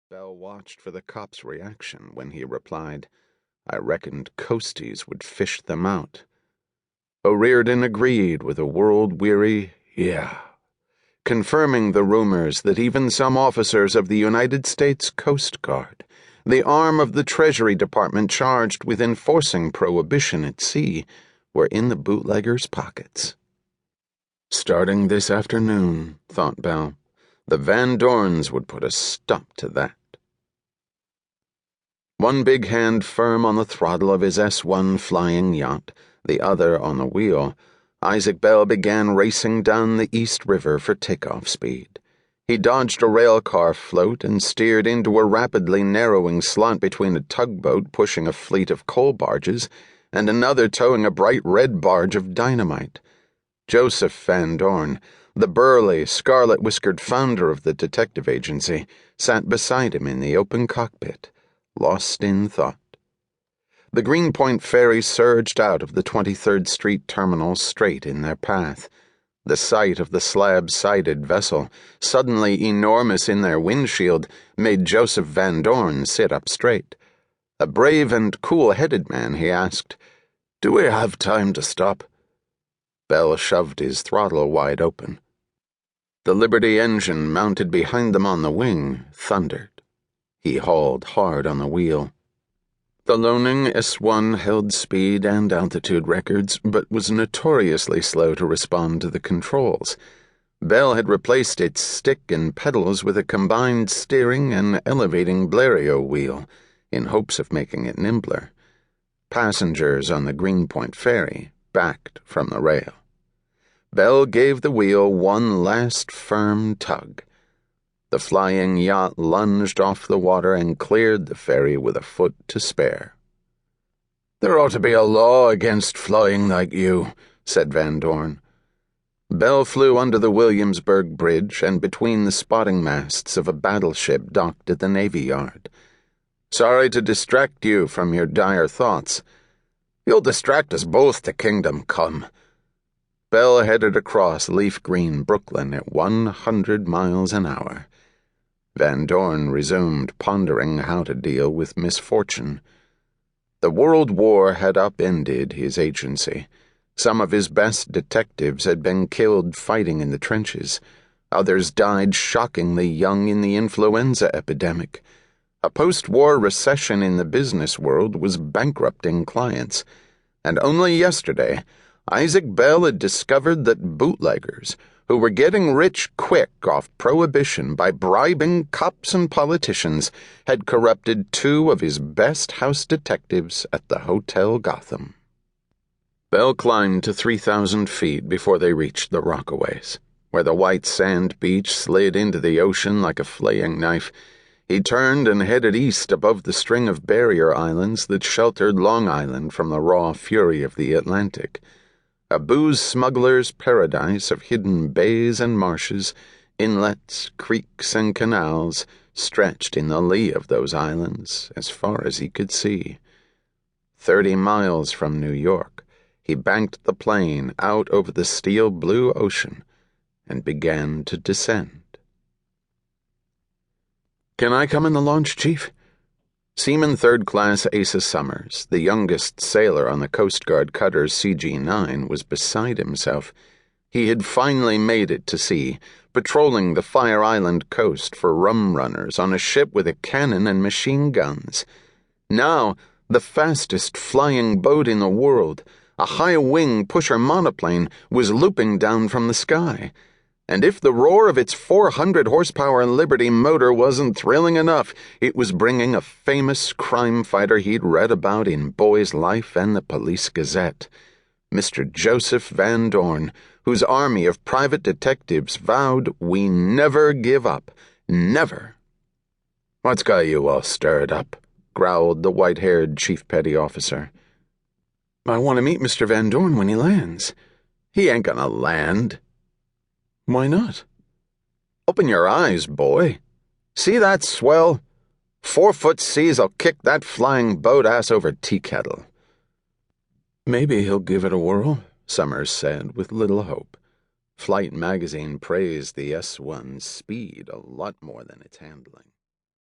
Bell watched for the cop's reaction when he replied, "I reckoned coasties would fish them out." O'Riordan agreed with a world-weary "yeah," confirming the rumors that even some officers of the United States Coast Guard, the arm of the Treasury Department charged with enforcing Prohibition at sea, were in the bootleggers' pockets. Starting this afternoon, thought Bell, the Van Dorns would put a stop to that. One big hand firm on the throttle of his S-1 flying yacht, the other on the wheel, Isaac Bell began racing down the East River for takeoff speed. He dodged a railcar float and steered into a rapidly narrowing slot between a tugboat pushing a fleet of coal barges and another towing a bright red barge of dynamite. Joseph Van Dorn, the burly, scarlet-whiskered founder of the detective agency, sat beside him in the open cockpit, lost in thought. The Greenpoint ferry surged out of the 23rd Street terminal straight in their path. The sight of the slab-sided vessel, suddenly enormous in their windshield, made Joseph Van Dorn sit up straight. A brave and cool-headed man, he asked, "Do we have time to stop?" Bell shoved his throttle wide open. The Liberty engine, mounted behind them on the wing, thundered. He hauled hard on the wheel. The Loening S-1 held speed and altitude records, but was notoriously slow to respond to the controls. Bell had replaced its stick and pedals with a combined steering and elevating Blériot wheel, in hopes of making it nimbler. Passengers on the Greenpoint ferry backed from the rail. Bell gave the wheel one last firm tug. The flying yacht lunged off the water and cleared the ferry with a foot to spare. "There ought to be a law against flying like you," said Van Dorn. Bell flew under the Williamsburg Bridge and between the spotting masts of a battleship docked at the Navy Yard. "Sorry to distract you from your dire thoughts." "You'll distract us both to kingdom come." Bell headed across leaf-green Brooklyn at 100 miles an hour. Van Dorn resumed pondering how to deal with misfortune. The World War had upended his agency. Some of his best detectives had been killed fighting in the trenches. Others died shockingly young in the influenza epidemic. A post-war recession in the business world was bankrupting clients. And only yesterday, Isaac Bell had discovered that bootleggers, who were getting rich quick off Prohibition by bribing cops and politicians, had corrupted two of his best house detectives at the Hotel Gotham. Bell climbed to 3,000 feet before they reached the Rockaways, where the white sand beach slid into the ocean like a flaying knife. He turned and headed east above the string of barrier islands that sheltered Long Island from the raw fury of the Atlantic. A booze-smuggler's paradise of hidden bays and marshes, inlets, creeks, and canals stretched in the lee of those islands as far as he could see. 30 miles from New York, he banked the plane out over the steel-blue ocean and began to descend. "Can I come in the launch, Chief?" Seaman Third Class Asa Summers, the youngest sailor on the Coast Guard cutter CG-9, was beside himself. He had finally made it to sea, patrolling the Fire Island coast for rum-runners on a ship with a cannon and machine guns. Now, the fastest flying boat in the world, a high-wing pusher monoplane, was looping down from the sky. And if the roar of its 400-horsepower Liberty motor wasn't thrilling enough, it was bringing a famous crime fighter he'd read about in Boy's Life and the Police Gazette, Mr. Joseph Van Dorn, whose army of private detectives vowed, "We never give up, never." "What's got you all stirred up?" growled the white-haired chief petty officer. "I want to meet Mr. Van Dorn when he lands." "He ain't gonna land." "Why not?" "Open your eyes, boy. See that swell? 4-foot seas'll kick that flying boat ass over tea kettle." "Maybe he'll give it a whirl," Summers said with little hope. Flight magazine praised the S-1's speed a lot more than its handling.